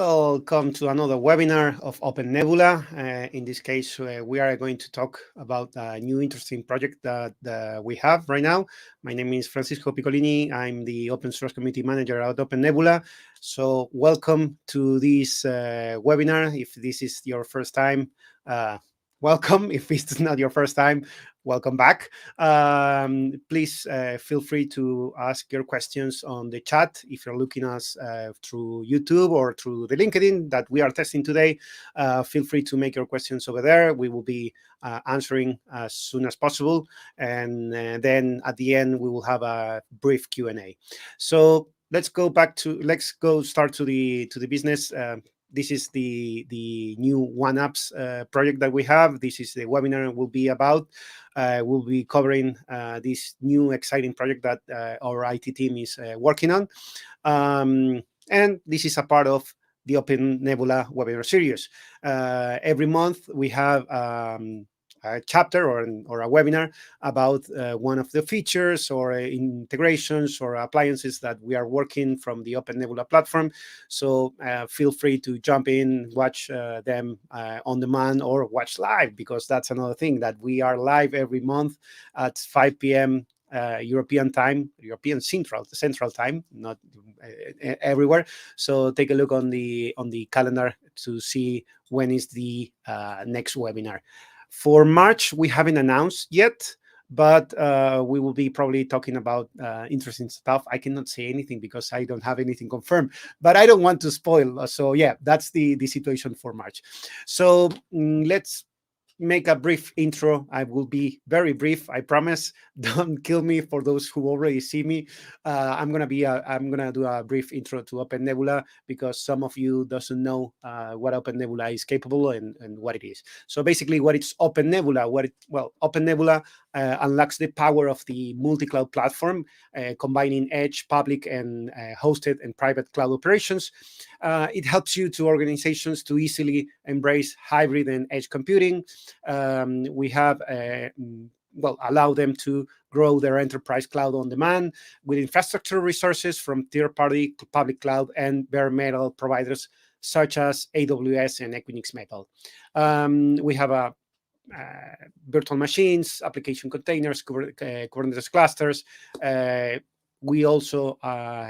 Welcome to another webinar of OpenNebula. In this case, we are going to talk about a new interesting project that we have right now. My name is Francisco Piccolini. I'm the open source community manager at OpenNebula. So welcome to this webinar. If this is your first time, welcome. If it's not your first time, welcome back. Please feel free to ask your questions on the chat if you're looking at us through YouTube or through the LinkedIn that we are testing today. Feel free to make your questions over there. We will be answering as soon as possible, and then at the end we will have a brief Q&A. So let's go start to the business. This is the new OneApps project that we have. This is the webinar will be about. We'll be covering this new exciting project that our IT team is working on. And this is a part of the OpenNebula webinar series. Every month we have a chapter or a webinar about one of the features or integrations or appliances that we are working from the OpenNebula platform. So feel free to jump in, watch them on demand or watch live, because that's another thing, that we are live every month at 5 p.m. European time, European Central Time, not everywhere. So take a look on the calendar to see when is the next webinar. For March, we haven't announced yet, but we will be probably talking about interesting stuff. I cannot say anything because I don't have anything confirmed, but I don't want to spoil. So yeah, that's the situation for March. So let's make a brief intro. I will be very brief, I promise. Don't kill me for those who already see me. I'm gonna do a brief intro to OpenNebula, because some of you doesn't know what OpenNebula is capable and what it is. So basically, what it's OpenNebula, OpenNebula unlocks the power of the multi-cloud platform, combining edge, public, and hosted and private cloud operations. It helps organizations to easily embrace hybrid and edge computing. We have allow them to grow their enterprise cloud on demand with infrastructure resources from third-party public cloud and bare metal providers such as AWS and Equinix Metal. We have virtual machines, application containers, Kubernetes clusters. We also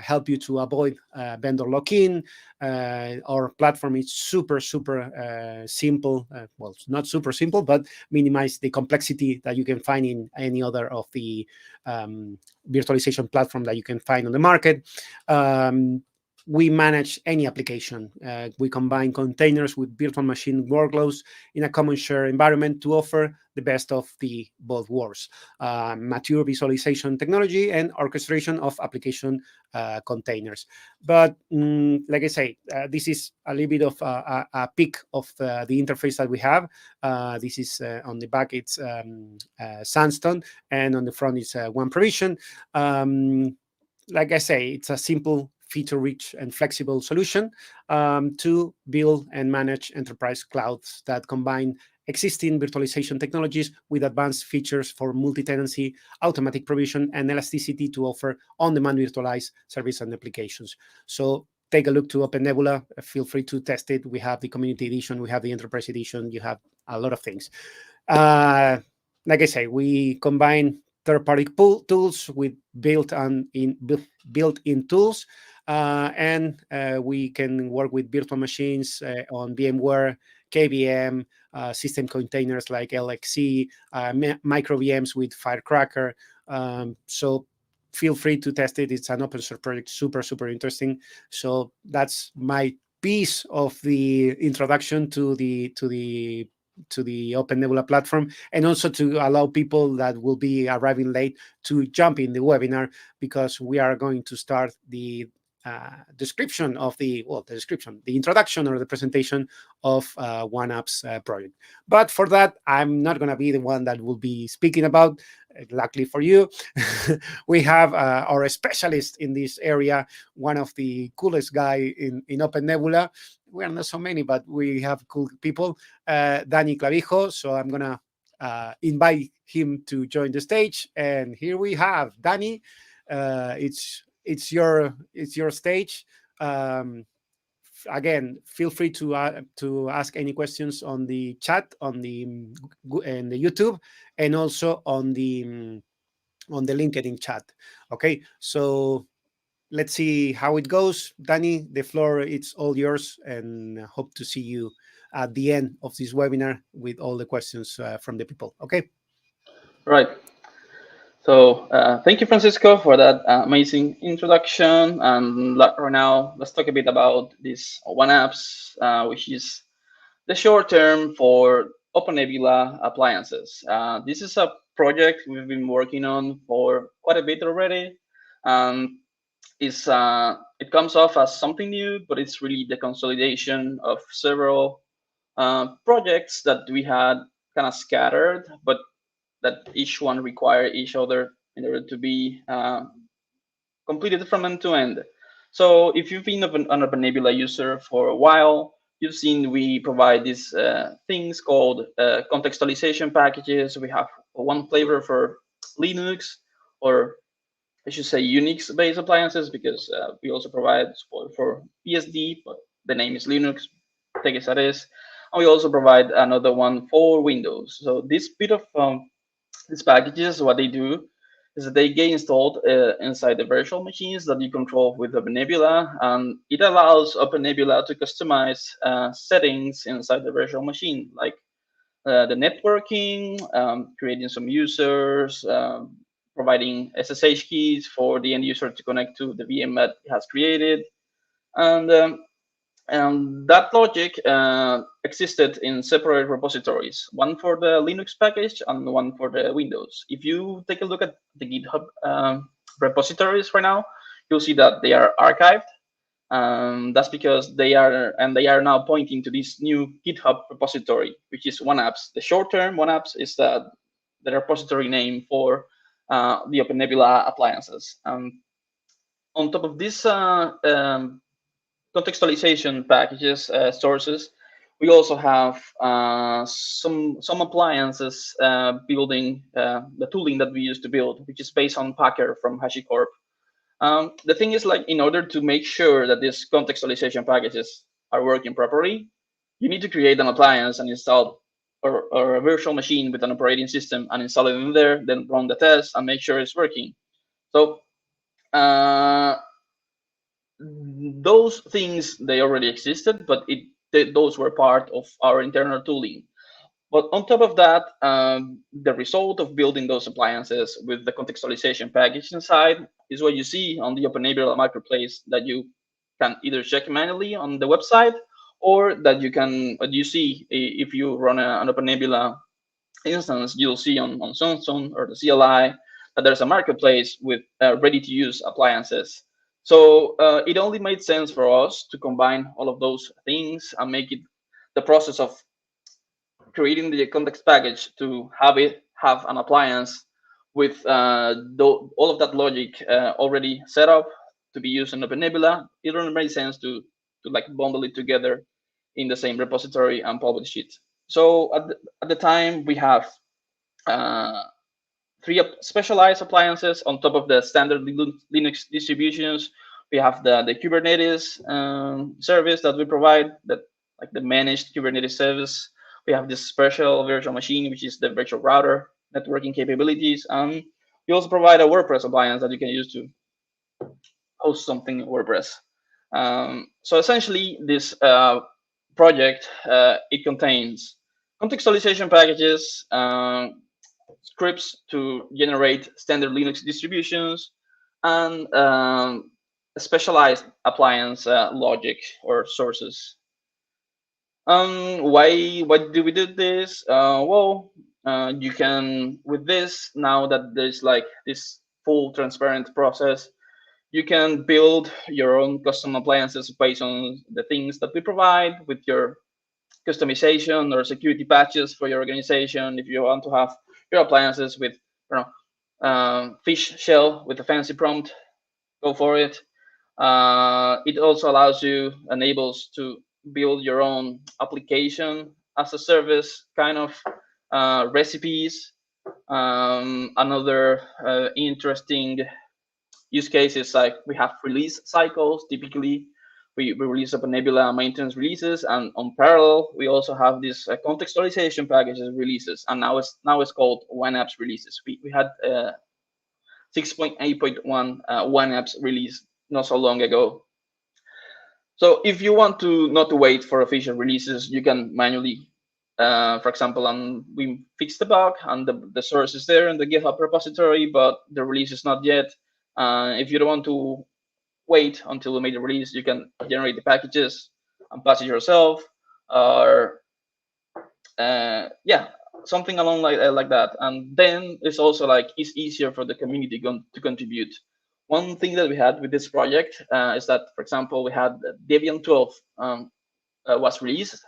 help you to avoid vendor lock-in. Our platform is super simple. Well, it's not super simple, but minimize the complexity that you can find in any other of the virtualization platform that you can find on the market. We manage any application. We combine containers with virtual machine workloads in a common shared environment to offer the best of the both worlds: mature visualization technology and orchestration of application containers. But like I say, this is a little bit of a peek of the interface that we have. This is on the back, it's Sandstone, and on the front is One Provision. Like I say, it's a simple, feature-rich, and flexible solution to build and manage enterprise clouds that combine existing virtualization technologies with advanced features for multi-tenancy, automatic provision, and elasticity to offer on-demand virtualized service and applications. So take a look to OpenNebula. Feel free to test it. We have the community edition. We have the enterprise edition. You have a lot of things. Like I say, we combine third-party tools with built-in tools. And we can work with virtual machines on VMware, KVM, system containers like LXC, micro VMs with Firecracker. So feel free to test it. It's an open source project, super interesting. So that's my piece of the introduction to the OpenNebula platform, and also to allow people that will be arriving late to jump in the webinar, because we are going to start the description of the introduction or the presentation of OneApps project. But for that, I'm not going to be the one that will be speaking about. Luckily for you, we have our specialist in this area, one of the coolest guy in OpenNebula. We are not so many, but we have cool people, Dani Clavijo. So I'm going to invite him to join the stage. And here we have Dani. It's your stage. again, feel free to ask any questions on the chat on the in the YouTube, and also on the LinkedIn chat. Okay, so let's see how it goes. Danny, the floor it's all yours, and hope to see you at the end of this webinar with all the questions from the people. Okay. Right. So thank you, Francisco, for that amazing introduction. And right now, let's talk a bit about this OneApps, which is the short term for OpenNebula appliances. This is a project we've been working on for quite a bit already. It comes off as something new, but it's really the consolidation of several projects that we had kind of scattered, but that each one require each other in order to be completed from end to end. So if you've been an OpenNebula user for a while, you've seen we provide these things called contextualization packages. We have one flavor for Linux, or I should say Unix-based appliances, because we also provide support for BSD, but the name is Linux, take it as it is. And we also provide another one for Windows. So this bit of these packages, what they do is that they get installed inside the virtual machines that you control with OpenNebula, and it allows OpenNebula to customize settings inside the virtual machine, like the networking, creating some users, providing SSH keys for the end user to connect to the VM that it has created, and that logic existed in separate repositories, one for the Linux package and one for the Windows. If you take a look at the GitHub repositories right now, you'll see that they are archived. That's because they are now pointing to this new GitHub repository, which is OneApps. The short term OneApps is the repository name for the OpenNebula appliances. On top of this contextualization packages sources, we also have some appliances building the tooling that we use to build, which is based on Packer from HashiCorp. The thing is, like, in order to make sure that these contextualization packages are working properly, you need to create an appliance and install or a virtual machine with an operating system and install it in there, then run the test and make sure it's working. So uh, those things, they already existed, but those were part of our internal tooling. But on top of that, the result of building those appliances with the contextualization package inside is what you see on the OpenNebula marketplace, that you can either check manually on the website, or that you see if you run an OpenNebula instance, you'll see on Sunstone or the CLI that there's a marketplace with ready-to-use appliances. So it only made sense for us to combine all of those things and make it the process of creating the context package to have an appliance with all of that logic already set up to be used in OpenNebula. It only made sense to like bundle it together in the same repository and publish it. So at the time, we have uh, three specialized appliances on top of the standard Linux distributions. We have the Kubernetes service that we provide, that like the managed Kubernetes service. We have this special virtual machine, which is the virtual router networking capabilities. And we also provide a WordPress appliance that you can use to host something in WordPress. So essentially, this project it contains contextualization packages, scripts to generate standard Linux distributions, and specialized appliance logic or sources. Why do we do this? You can, with this, now that there's like this full transparent process, you can build your own custom appliances based on the things that we provide with your customization or security patches for your organization. If you want to have your appliances with, fish shell with a fancy prompt, go for it. It also enables to build your own application as a service kind of recipes. Another interesting use case is like we have release cycles. Typically, we release OpenNebula maintenance releases, and on parallel, we also have this contextualization packages releases, and now it's called OneApps releases. We had 6.8.1 OneApps release not so long ago. So if you want to not to wait for official releases, you can manually, for example, we fixed the bug and the source is there in the GitHub repository, but the release is not yet. If you don't want to wait until we made the release, you can generate the packages and patch it yourself, or yeah, something along like that. And then it's also like it's easier for the community to contribute. One thing that we had with this project is that, for example, we had Debian 12 was released,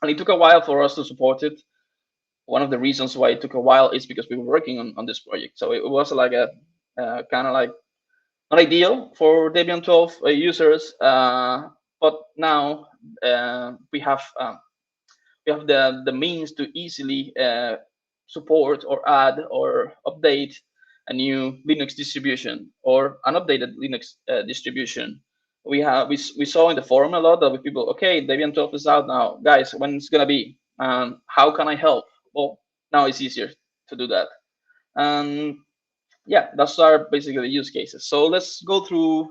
and it took a while for us to support it. One of the reasons why it took a while is because we were working on this project, so it was like a kind of like not ideal for Debian 12 users, but now we have the means to easily support or add or update a new Linux distribution or an updated Linux distribution. We saw in the forum a lot of people, okay, Debian 12 is out now, guys, when it's gonna be? How can I help? Well, now it's easier to do that. And yeah, that's our basically the use cases. So let's go through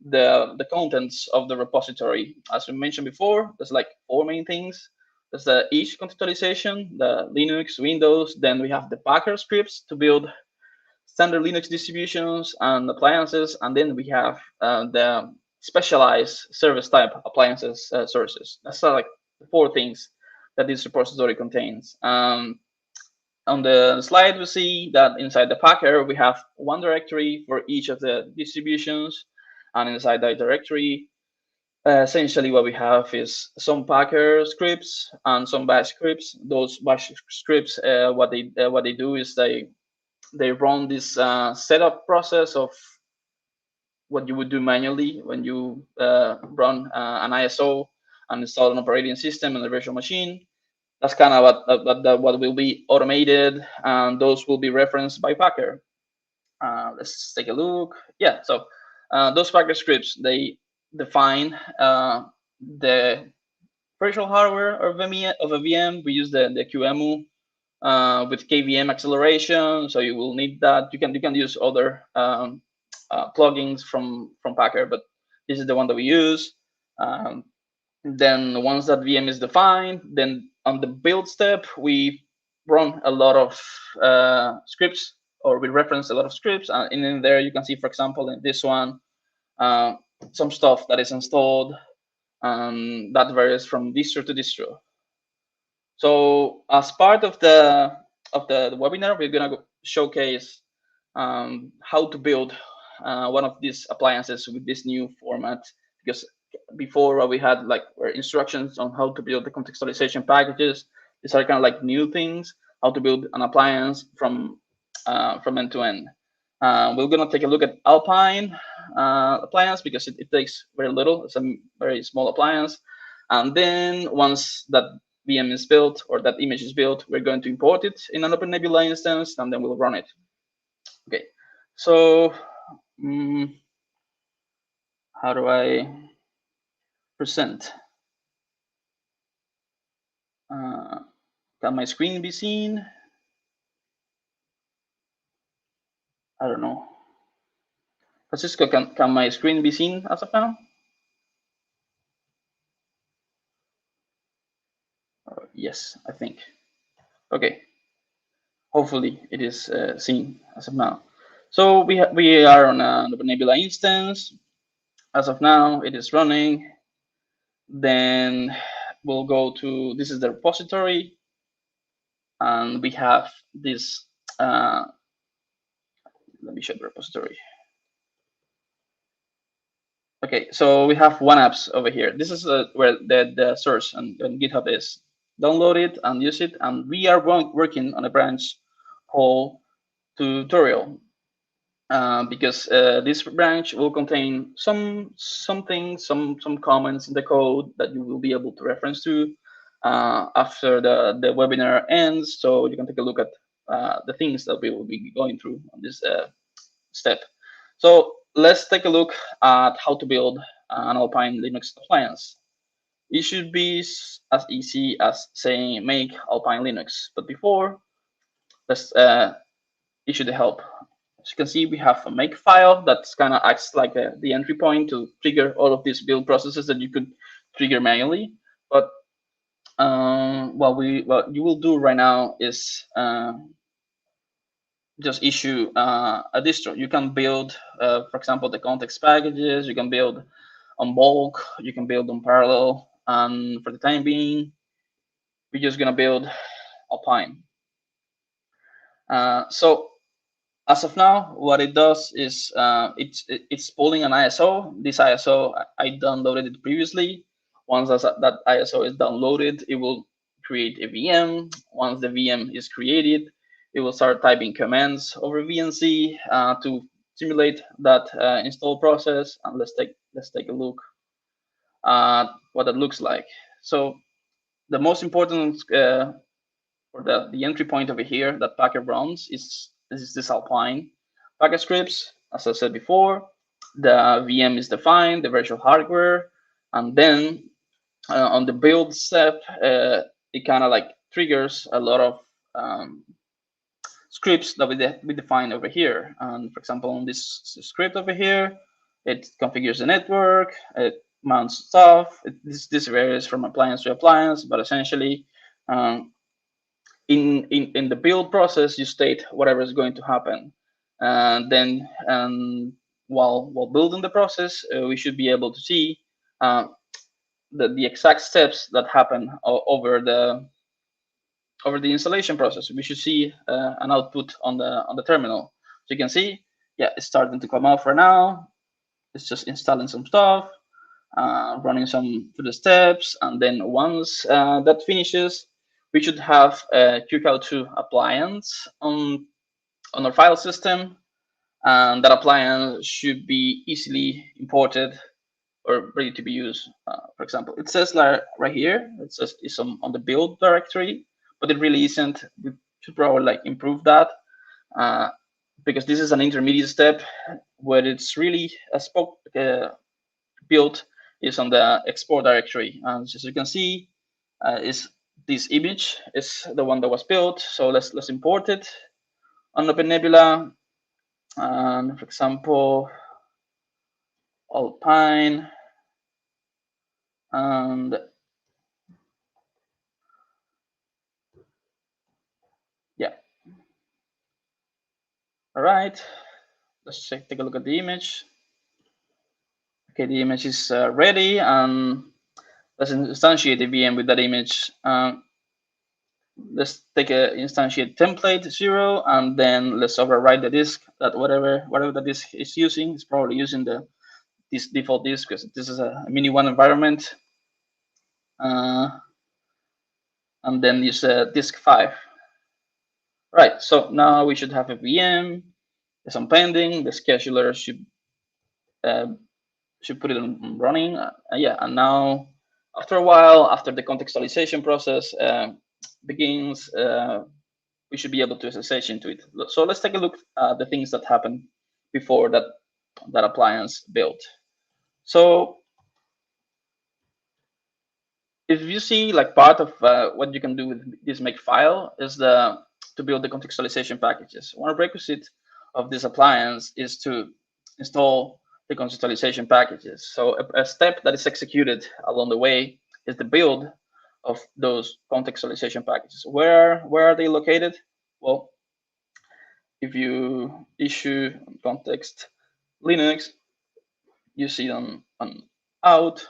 the contents of the repository. As we mentioned before, there's like four main things. There's the each contextualization, the Linux, Windows. Then we have the Packer scripts to build standard Linux distributions and appliances. And then we have the specialized service type appliances sources. That's like the four things that this repository contains. On the slide, we see that inside the Packer, we have one directory for each of the distributions. And inside that directory, essentially what we have is some Packer scripts and some bash scripts. Those bash scripts, what they do is they run this setup process of what you would do manually when you run an ISO and install an operating system and a virtual machine. That's kind of what will be automated, and those will be referenced by Packer. Let's take a look. Yeah, so those Packer scripts, they define the virtual hardware of a VM. We use the QEMU with KVM acceleration, so you will need that. You can use other plugins from Packer, but this is the one that we use. Then once that VM is defined, then on the build step, we run a lot of scripts, or we reference a lot of scripts. And in there, you can see, for example, in this one, some stuff that is installed, that varies from distro to distro. So as part of the webinar, we're gonna showcase how to build one of these appliances with this new format, because before what we had like were instructions on how to build the contextualization packages. These are kind of like new things, how to build an appliance from end to end. We're gonna take a look at Alpine appliance because it takes very little. It's a very small appliance. And then once that VM is built or that image is built, we're going to import it in an OpenNebula instance, and then we'll run it. Okay, so how do I present? Can my screen be seen? I don't know. Francisco, can my screen be seen as of now? Yes, I think. Okay. Hopefully it is seen as of now. So we are on an OpenNebula instance. As of now, it is running. Then we'll go to, this is the repository, and we have this, let me show the repository. Okay, so we have OneApps over here. This is where the source and GitHub is. Download it and use it, and we are working on a branch called tutorial. Because this branch will contain some things, some comments in the code that you will be able to reference to after the webinar ends. So you can take a look at the things that we will be going through on this step. So let's take a look at how to build an Alpine Linux appliance. It should be as easy as saying make Alpine Linux. But before, let's it should help. As you can see, we have a make file that's kind of acts like the entry point to trigger all of these build processes that you could trigger manually. But what you will do right now is just issue a distro. You can build, for example, the context packages. You can build on bulk. You can build on parallel. And for the time being, we're just gonna build Alpine. So as of now, what it does is it's pulling an ISO. This ISO I downloaded it previously. Once that ISO is downloaded, it will create a VM. Once the VM is created, it will start typing commands over VNC to simulate that install process. And let's take a look at what that looks like. So the most important for the entry point over here that Packer runs is this Alpine Packer scripts. As I said before, the VM is defined, the virtual hardware, and then on the build step, it kind of like triggers a lot of scripts that we define over here. And for example, on this script over here, it configures the network, it mounts stuff. This varies from appliance to appliance, but essentially, in the build process, you state whatever is going to happen, and then while building the process, we should be able to see the exact steps that happen over the installation process. We should see an output on the terminal. So you can see, yeah, it's starting to come off right now. It's just installing some stuff, running some through the steps, and then once that finishes, we should have a QCOW2 appliance on our file system, and that appliance should be easily imported or ready to be used. For example, it says like right here, it says it's on the build directory, but it really isn't. We should probably like improve that because this is an intermediate step where it's really a build is on the export directory. And as you can see, is this image is the one that was built. So let's import it on OpenNebula. And for example, Alpine, and yeah, all right. Let's take a look at the image. Okay, the image is ready, and let's instantiate the VM with that image. Let's take a instantiate template 0, and then let's override the disk that whatever the disk is using. It's probably using this default disk because this is a mini one environment. And then use disk 5. Right, so now we should have a VM. There's some pending. The scheduler should put it on running. Yeah, and now after a while, after the contextualization process begins, we should be able to SSH into it. So let's take a look at the things that happened before that appliance built. So if you see like part of what you can do with this make file is to build the contextualization packages. One prerequisite of this appliance is to install the contextualization packages. So a step that is executed along the way is the build of those contextualization packages. Where are they located? Well, if you issue context Linux, you see them on out,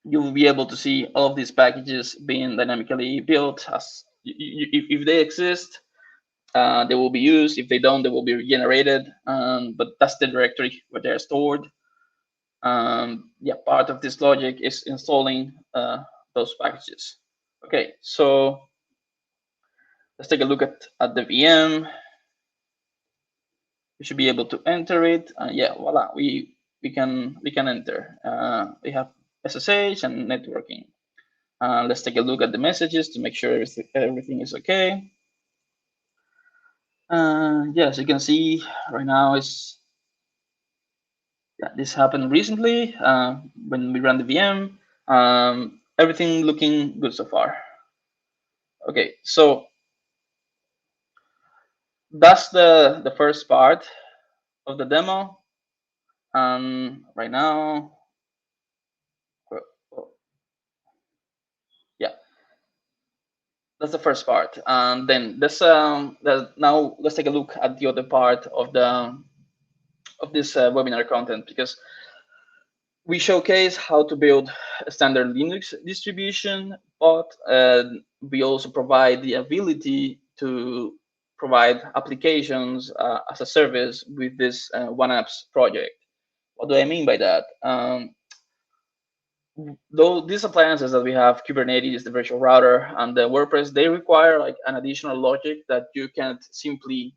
you will be able to see all of these packages being dynamically built. As if they exist, they will be used. If they don't, they will be generated. But that's the directory where they're stored. Yeah, part of this logic is installing those packages. Okay, so let's take a look at the VM. We should be able to enter it. Yeah, voila, we can enter. We have SSH and networking. Let's take a look at the messages to make sure everything is okay. Yes, you can see right now is, yeah, we have SSH and networking. Let's take a look at the messages to make sure everything is okay. Yeah, as you can see right now, it's, we can enter. Let's take a look at the messages to make sure everything is okay. Yeah, Yeah, this happened recently when we ran the VM. Everything looking good so far. Okay, so that's the first part of the demo. And right now, uh, yeah, that's the first part. And then now let's take a look at the other part of this webinar content, because we showcase how to build a standard Linux distribution, but we also provide the ability to provide applications as a service with this OneApps project. What do I mean by that? Though these appliances that we have, Kubernetes, the virtual router, and the WordPress, they require like an additional logic that you can't simply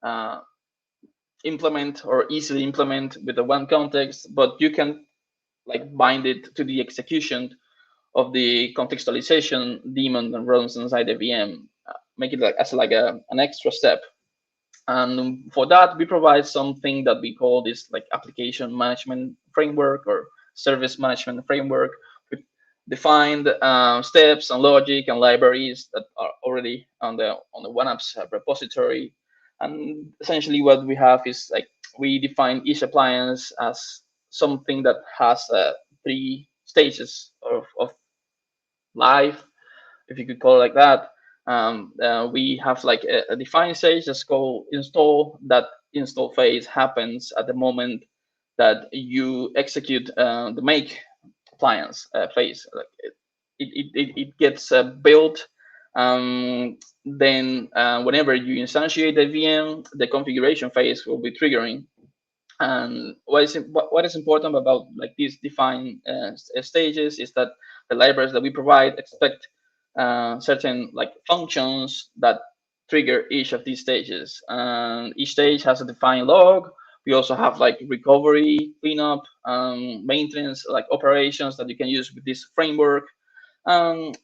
uh, implement or easily implement with the one context, but you can like bind it to the execution of the contextualization daemon that runs inside the VM, make it like as like an extra step. And for that, we provide something that we call this like application management framework or service management framework with defined steps and logic and libraries that are already on the OneApps repository. And essentially, what we have is like we define each appliance as something that has three stages of life, if you could call it like that. We have like a defined stage that's called install. That install phase happens at the moment that you execute the make appliance phase. Like it gets built. Then whenever you instantiate the VM, the configuration phase will be triggering. And what is important about like these defined stages is that the libraries that we provide expect certain like functions that trigger each of these stages. And each stage has a defined log. We also have like recovery, cleanup, maintenance, like operations that you can use with this framework.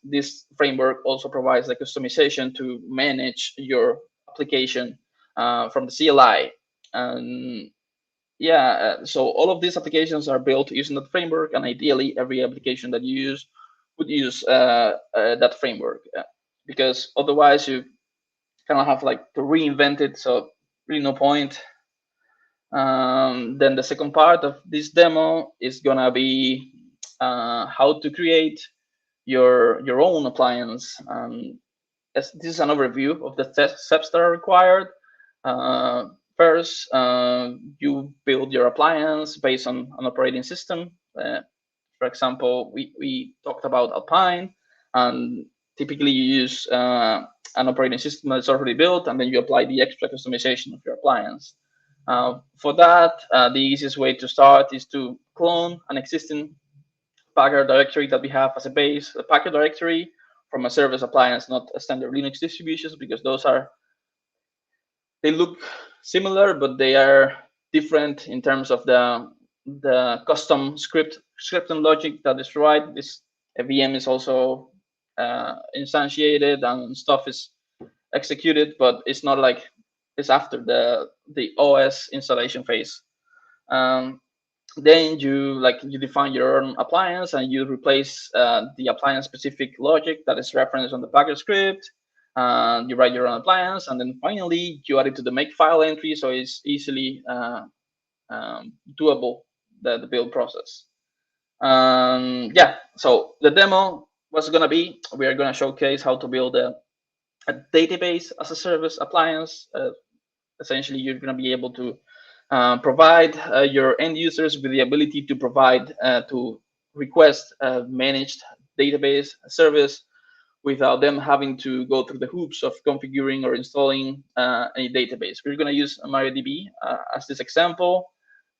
This framework also provides the customization to manage your application from the CLI. And yeah, so all of these applications are built using that framework, and ideally, every application that you use would use that framework, because otherwise you kind of have like to reinvent it. So really no point. Then the second part of this demo is gonna be how to create your own appliance. This is an overview of the steps that are required. Uh, First, you build your appliance based on an operating system. For example, we talked about Alpine, and typically you use an operating system that's already built, and then you apply the extra customization of your appliance. For that, the easiest way to start is to clone an existing Packer directory that we have as a base, a Packer directory from a service appliance, not a standard Linux distributions, because those are, they look similar, but they are different in terms of the custom script and logic that is right. This VM is also instantiated and stuff is executed, but it's not like it's after the OS installation phase. Um, then you define your own appliance and you replace the appliance specific logic that is referenced on the Packer script. You write your own appliance, and then finally you add it to the make file entry, so it's easily doable, the build process. Yeah, so the demo was going to be, we are going to showcase how to build a database as a service appliance. Essentially, you're going to be able to provide your end users with the ability to provide to request a managed database service without them having to go through the hoops of configuring or installing any database. We're going to use MariaDB as this example.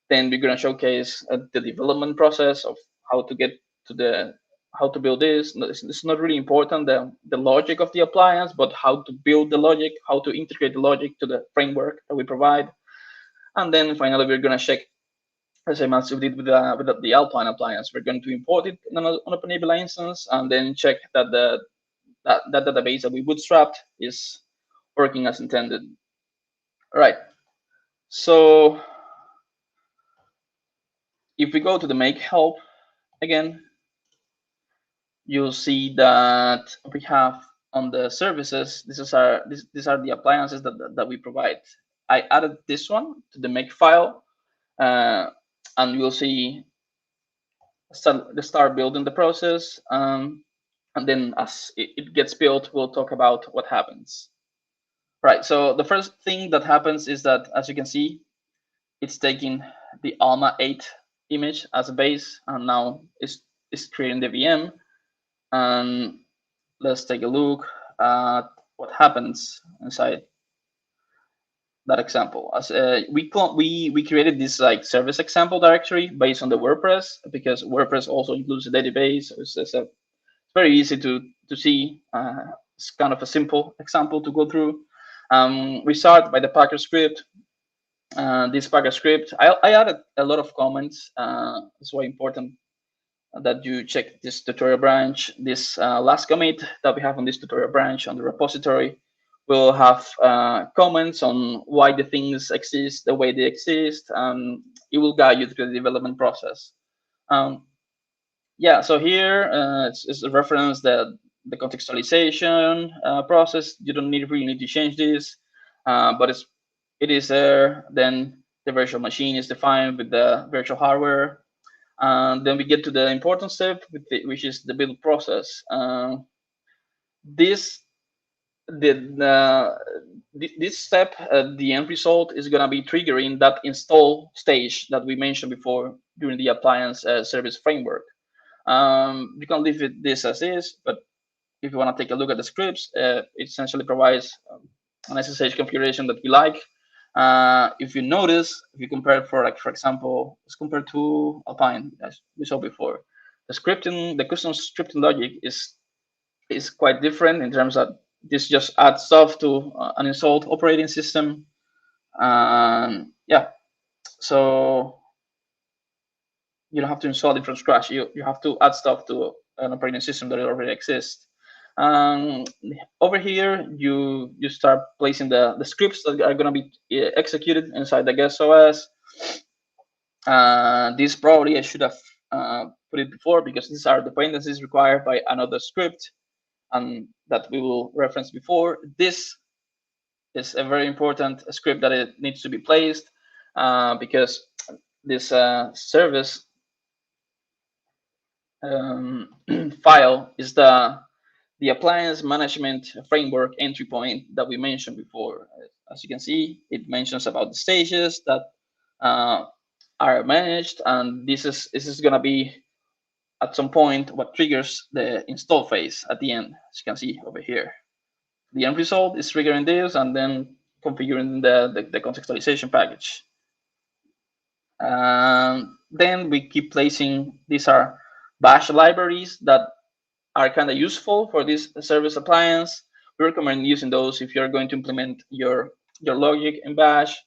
Then we're going to showcase the development process of how to get to the how to build this. It's not really important the logic of the appliance, but how to build the logic, how to integrate the logic to the framework that we provide. And then finally, we're going to check the same as we did with the Alpine appliance. We're going to import it on an OpenNebula instance and then check that that database that we bootstrapped is working as intended. All right. So If we go to the make help again, you'll see that we have on the services, these are the appliances that we provide. I added this one to the make file, and you'll see start building the process. And then as it gets built, we'll talk about what happens. Right, so the first thing that happens is that, as you can see, it's taking the ALMA 8 image as a base, and now it's creating the VM. And let's take a look at what happens inside that example. As we created this like service example directory based on the WordPress, because WordPress also includes a database. So it's very easy to see. It's kind of a simple example to go through. We start by the Packer script. This Packer script, I added a lot of comments. It's very important that you check this tutorial branch. This last commit that we have on this tutorial branch on the repository will have comments on why the things exist the way they exist. It will guide you through the development process. Yeah, so here it's a reference that the contextualization process. You don't really need to change this, but it is there. Then the virtual machine is defined with the virtual hardware. And then we get to the important step, which is the build process. This this step, the end result is going to be triggering that install stage that we mentioned before during the appliance service framework. You can leave this as is, but if you want to take a look at the scripts, it essentially provides an SSH configuration that we like. If you notice, if you compare for example, let's compare to Alpine, as we saw before, the custom scripting logic is quite different in terms of this just adds stuff to an installed operating system. Yeah, so you don't have to install it from scratch. You have to add stuff to an operating system that already exists. Over here, you start placing the scripts that are going to be executed inside the guest OS. This probably I should have put it before, because these are dependencies required by another script, and that we will reference before. This is a very important script that it needs to be placed, because this service file is the appliance management framework entry point that we mentioned before. As you can see, it mentions about the stages that are managed, and this is going to be at some point what triggers the install phase at the end, as you can see over here. The end result is triggering this and then configuring the contextualization package. Then we keep placing, these are bash libraries that are kind of useful for this service appliance. We recommend using those if you're going to implement your logic in bash.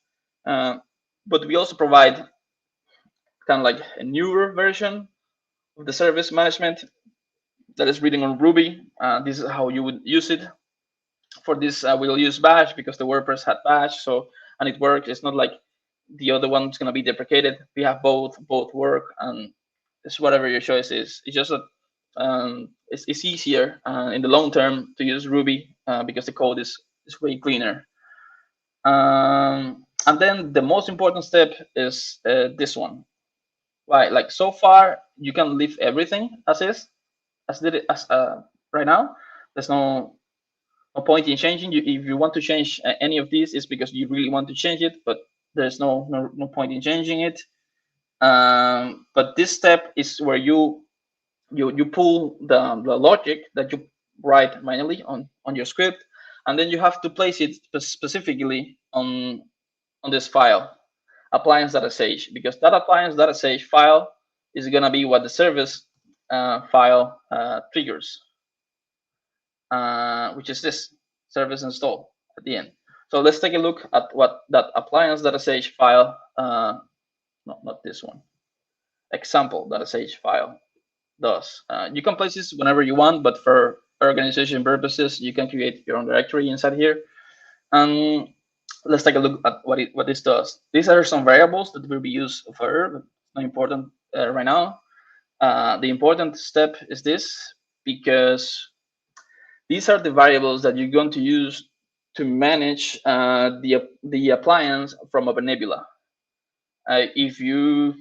But we also provide kind of like a newer version of the service management that is reading on Ruby. This is how you would use it. For this, we'll use bash because the WordPress had bash, so and it works. It's not like the other one's going to be deprecated. We have both work, and it's whatever your choice is. It's just that it's easier in the long term to use Ruby because the code is way cleaner. And then the most important step is this one. Right, like so far you can leave everything as is, as right now. There's no point in changing. If you want to change any of these, it's because you really want to change it, but there's no point in changing it. But this step is where you pull the logic that you write manually on your script, and then you have to place it specifically on this file, appliance.sh, because that appliance.sh file is going to be what the service file triggers, which is this service install at the end. So let's take a look at what that appliance.sh file, no, not this one, example.sh file does. You can place this whenever you want, but for organization purposes, you can create your own directory inside here. And let's take a look at what this does. These are some variables that will be used further, but it's not important right now. The important step is this, because these are the variables that you're going to use to manage the appliance from OpenNebula. If you,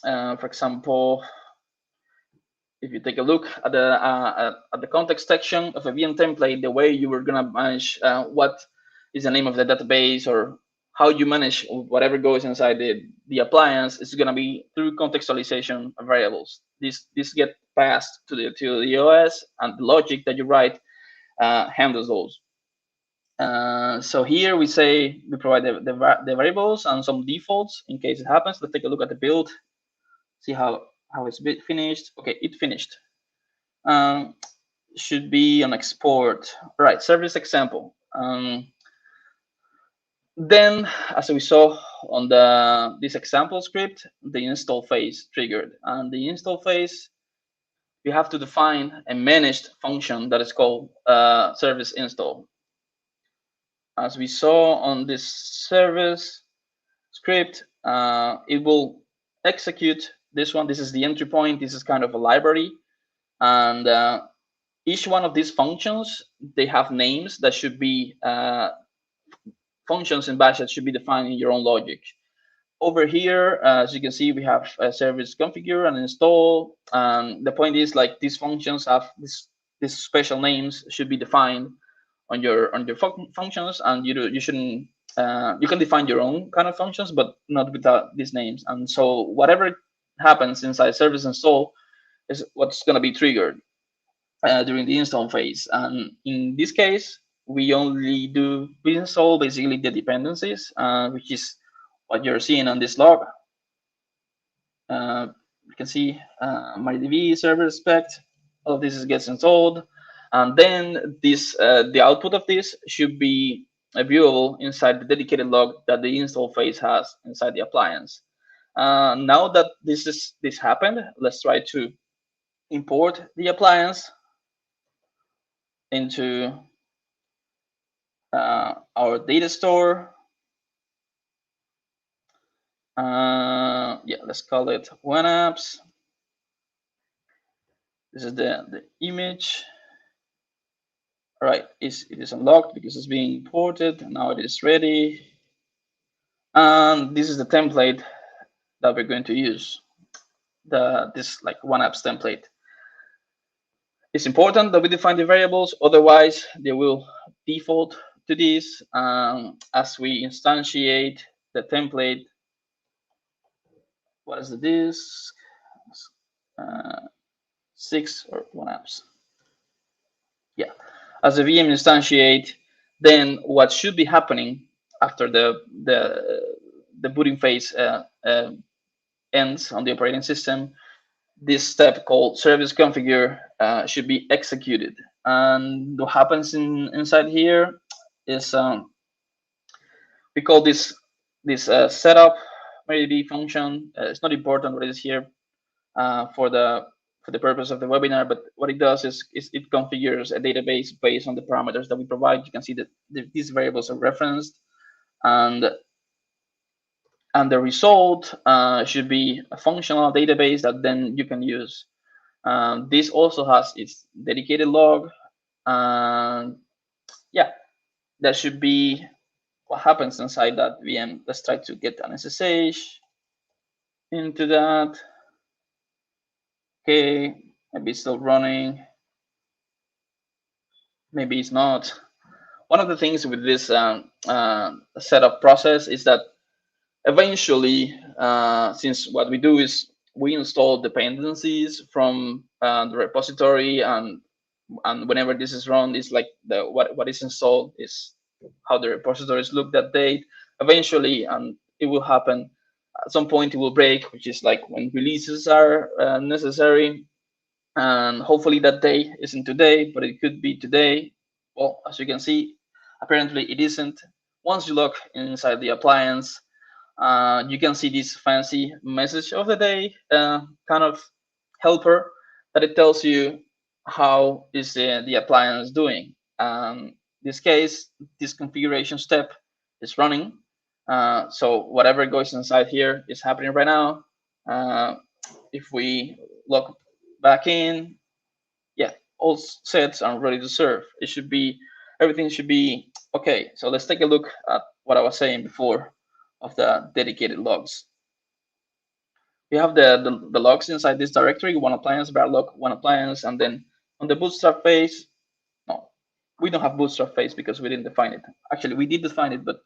for example, if you take a look at the context section of a VM template, the way you were gonna manage what is the name of the database, or how you manage whatever goes inside the appliance, is gonna be through contextualization variables. This get passed to the OS, and the logic that you write handles those. So here we say we provide the variables and some defaults in case it happens. Let's take a look at the build, see how it's finished. Okay, it finished. Um, should be on export. Right, service example. Then, as we saw on this example script, the install phase triggered, and the install phase, we have to define a managed function that is called service install. As we saw on this service script, it will execute this one. This is the entry point. This is kind of a library, and each one of these functions, they have names that should be functions in Bash that should be defined in your own logic. Over here, as you can see, we have a service configure and install. The point is, like, these functions have these special names should be defined on your functions, and you shouldn't. You can define your own kind of functions, but not without these names. And so whatever happens inside service install is what's going to be triggered during the install phase. And in this case, we only we install basically the dependencies, which is what you're seeing on this log. You can see MariaDB server spec. All of this gets installed, and then this the output of this should be viewable inside the dedicated log that the install phase has inside the appliance. Now that this happened, let's try to import the appliance into our data store. Yeah, let's call it OneApps. This is the image. All right, it is unlocked because it's being imported. Now it is ready. And this is the template that we're going to use. This like OneApps template. It's important that we define the variables, otherwise they will default to this as we instantiate the template. What is the disk? 6 or OneApps. Yeah, as the VM instantiate, then what should be happening after the booting phase ends on the operating system, this step called service configure should be executed. And what happens inside here is we call this setup maybe function. It's not important what it is here for the purpose of the webinar, but what it does is it configures a database based on the parameters that we provide. You can see that these variables are referenced, and the result should be a functional database that then you can use. This also has its dedicated log, and yeah, that should be what happens inside that VM. Let's try to get an SSH into that. Okay, maybe it's still running. Maybe it's not. One of the things with this setup process is that eventually, since what we do is we install dependencies from the repository, and whenever this is run, it's like what is installed is how the repositories look that day. Eventually, and it will happen at some point, it will break, which is like when releases are necessary. And hopefully that day isn't today, but it could be today. Well, as you can see, apparently it isn't. Once you look inside the appliance, you can see this fancy message of the day kind of helper that it tells you how is the appliance doing. In this case, this configuration step is running. So whatever goes inside here is happening right now. if we log back in, yeah, all sets are ready to serve. It should be, everything should be okay. So let's take a look at what I was saying before of the dedicated logs. We have the logs inside this directory, one appliance, var log, one appliance, and then on the bootstrap phase, no, we don't have bootstrap phase because we didn't define it. Actually, we did define it, but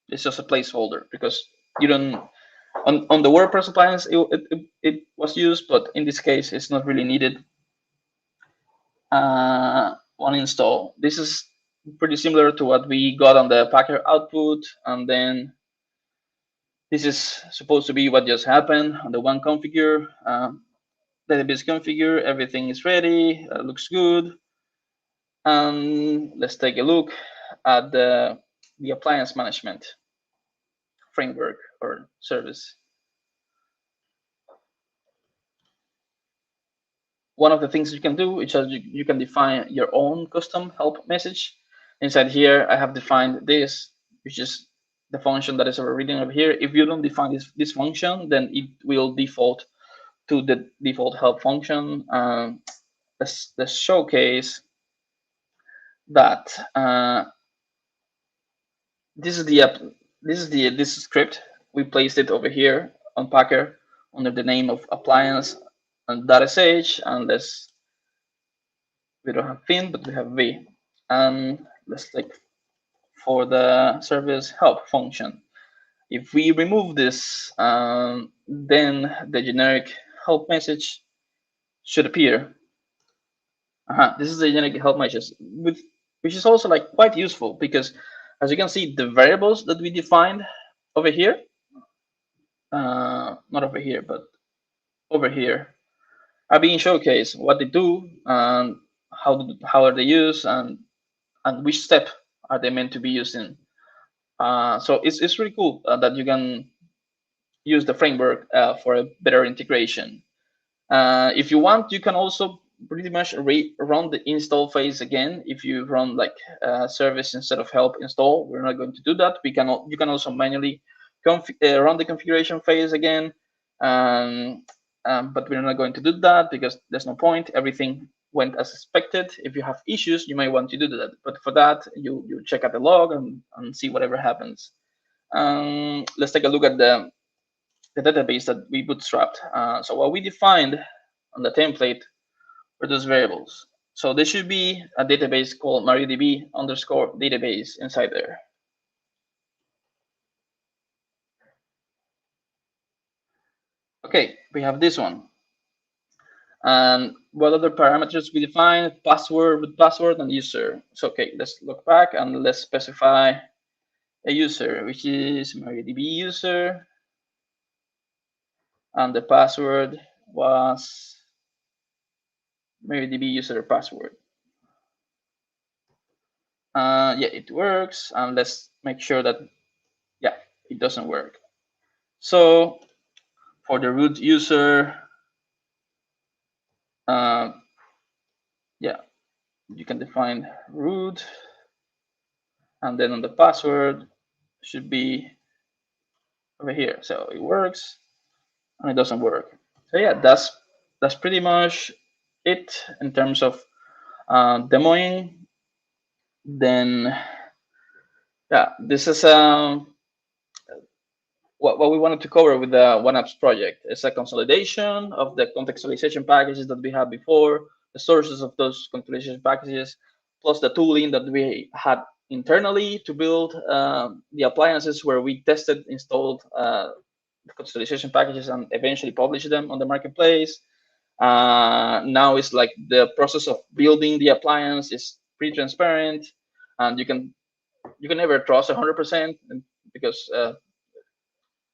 it's just a placeholder because you don't, on the WordPress appliance, it was used, but in this case, it's not really needed. On install, this is pretty similar to what we got on the Packer output, and then this is supposed to be what just happened on the one configure. Database configure, everything is ready, looks good. And let's take a look at the appliance management framework or service. One of the things you can do is that you can define your own custom help message. Inside here, I have defined this, which is the function that is reading over here. If you don't define this function, then it will default to the default help function. Let's showcase that this script. We placed it over here on Packer under the name of appliance and .sh, and we don't have fin, but we have v. And let's look for the service help function. If we remove this, then the generic help message should appear. This is the generic help message, which is also like quite useful because, as you can see, the variables that we defined over here, not over here, but over here, are being showcased. What they do and how are they used and which step are they meant to be used in. So it's really cool that you can use the framework for a better integration. If you want, you can also pretty much run the install phase again. If you run like service instead of help install, we're not going to do that. You can also manually run the configuration phase again, but we're not going to do that because there's no point. Everything went as expected. If you have issues, you might want to do that. But for that, you check out the log and see whatever happens. Let's take a look at the database that we bootstrapped. So what we defined on the template were those variables. So there should be a database called MariaDB underscore database inside there. Okay, we have this one. And what other parameters we define? Password with password and user. So okay, let's look back and let's specify a user, which is MariaDB user. And the password was MariaDB user password. Yeah, it works. And let's make sure that, yeah, it doesn't work. So for the root user, yeah, you can define root, and then on the password should be over here. So it works, and it doesn't work. So yeah, that's pretty much it in terms of demoing. Then yeah, this is what we wanted to cover with the OneApps project. It's a consolidation of the contextualization packages that we had before, the sources of those contextualization packages, plus the tooling that we had internally to build the appliances where we tested, installed the contextualization packages, and eventually published them on the marketplace. Now it's like the process of building the appliance is pretty transparent, and you can never trust 100% because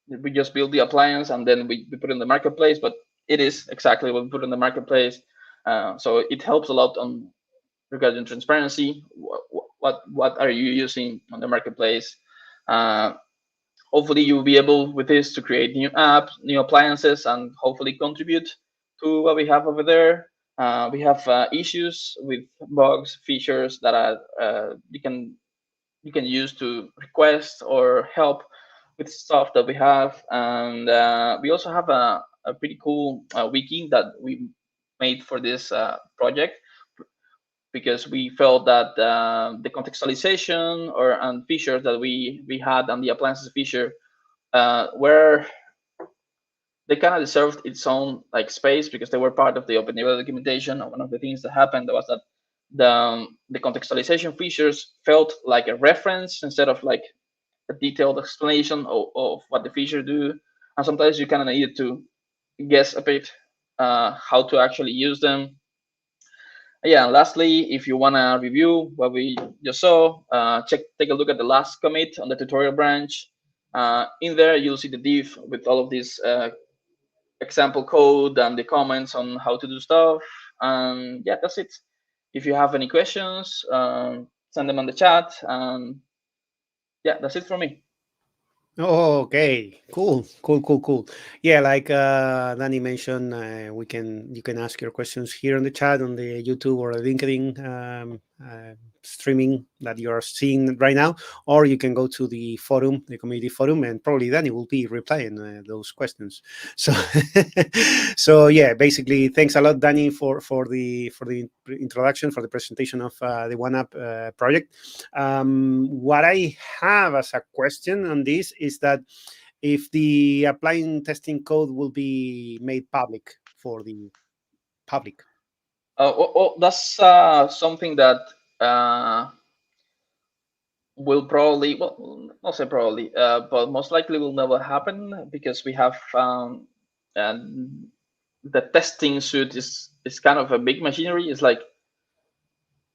we just build the appliance and then we put it in the marketplace, but it is exactly what we put in the marketplace. So it helps a lot on regarding transparency. What are you using on the marketplace? Hopefully you'll be able with this to create new apps, new appliances, and hopefully contribute to what we have over there. We have issues with bugs, features that are you can use to request or help with stuff that we have, and we also have a a pretty cool wiki that we made for this project, because we felt that the contextualization or and features that we had on the appliances feature were, they kind of deserved its own like space because they were part of the OpenNebula documentation. And one of the things that happened was that the contextualization features felt like a reference instead of like a detailed explanation of what the feature do. And sometimes you kind of needed to guess a bit how to actually use them. Yeah, and lastly, if you want to review what we just saw, take a look at the last commit on the tutorial branch. In there, you'll see the div with all of these example code and the comments on how to do stuff. And yeah, that's it. If you have any questions, send them on the chat. And yeah, that's it from me. Oh, okay, cool. Yeah, like Danny mentioned, you can ask your questions here on the chat on the YouTube or LinkedIn streaming that you are seeing right now, or you can go to the forum, the community forum, and probably Danny will be replying those questions. So, so yeah, basically, thanks a lot, Danny, for the introduction, for the presentation of the OneApp project. What I have as a question on this is that if the applying testing code will be made public for the public. That's something that will probably, well, not say probably, but most likely will never happen because we have and the testing suite is kind of a big machinery. It's like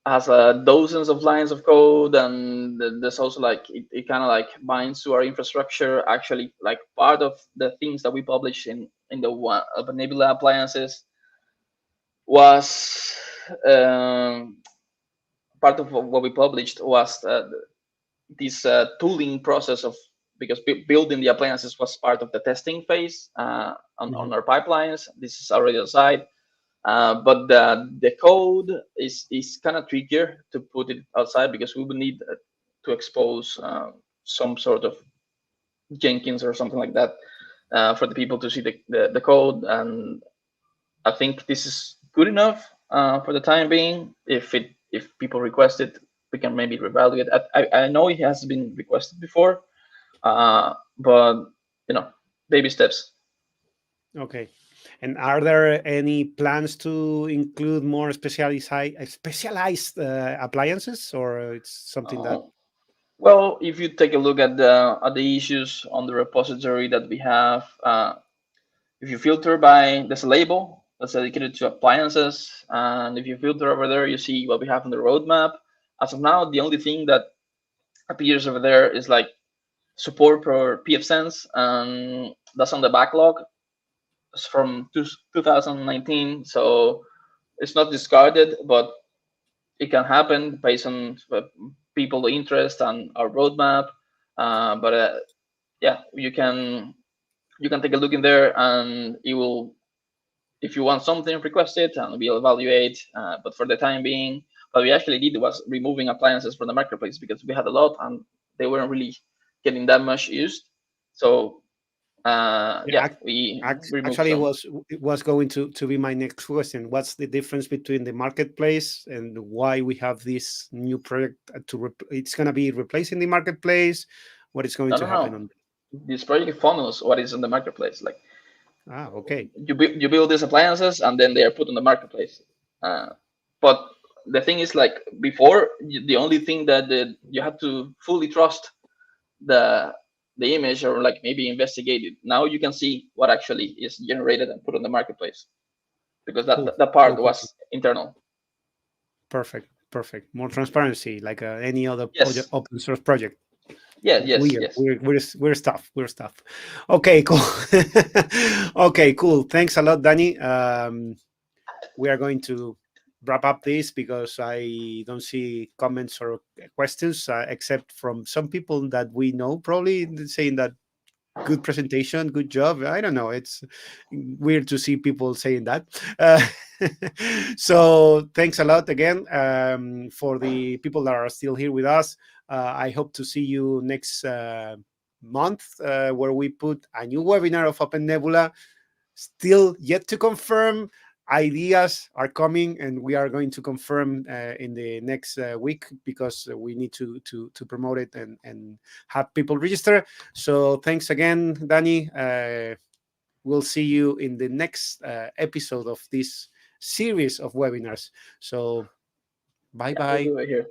has dozens of lines of code, and there's also like it kind of like binds to our infrastructure. Actually, like part of the things that we publish in the OpenNebula appliances was part of what we published was this tooling process of, because building the appliances was part of the testing phase on our pipelines. This is already aside. But the code is kind of trickier to put it outside because we would need to expose some sort of Jenkins or something like that for the people to see the code. And I think this is good enough for the time being. If people request it, we can maybe reevaluate. I know it has been requested before, but you know, baby steps. Okay. And are there any plans to include more specialized appliances, or it's something that? Uh, Well, if you take a look at the issues on the repository that we have, if you filter by, there's a label that's dedicated to appliances, and if you filter over there, you see what we have on the roadmap. As of now, the only thing that appears over there is like support for pfSense, and that's on the backlog. It's from 2019, so it's not discarded, but it can happen based on people interest and our roadmap. But yeah, you can take a look in there, and it will, if you want something, request it, and we'll evaluate. But for the time being, what we actually did was removing appliances from the marketplace because we had a lot and they weren't really getting that much used. So Yeah, yeah, we removed actually, some. it was going to be my next question. What's the difference between the marketplace and why we have this new project it's going to be replacing the marketplace? What is going No, to no, happen no. on? This project funnels what is in the marketplace. Like Okay, you build these appliances and then they are put on the marketplace. But the thing is, like before, the only thing that you had to fully trust the image or like maybe investigate it. Now you can see what actually is generated and put on the marketplace because cool, that part cool. was internal. Perfect. More transparency, like any other Yes, open source project. yes, yes, We're yes. we're we're we're stuff. We're stuff. Okay, cool. Okay, cool. Thanks a lot, Danny. We are going to wrap up this because I don't see comments or questions except from some people that we know, probably saying that good presentation, good job. I don't know. It's weird to see people saying that. So thanks a lot again for the people that are still here with us. I hope to see you next month where we put a new webinar of OpenNebula. still yet to confirm. Ideas are coming, and we are going to confirm in the next week, because we need to promote it and have people register. So thanks again, Danny. We'll see you in the next episode of this series of webinars. So bye Yeah, we'll bye. do it here.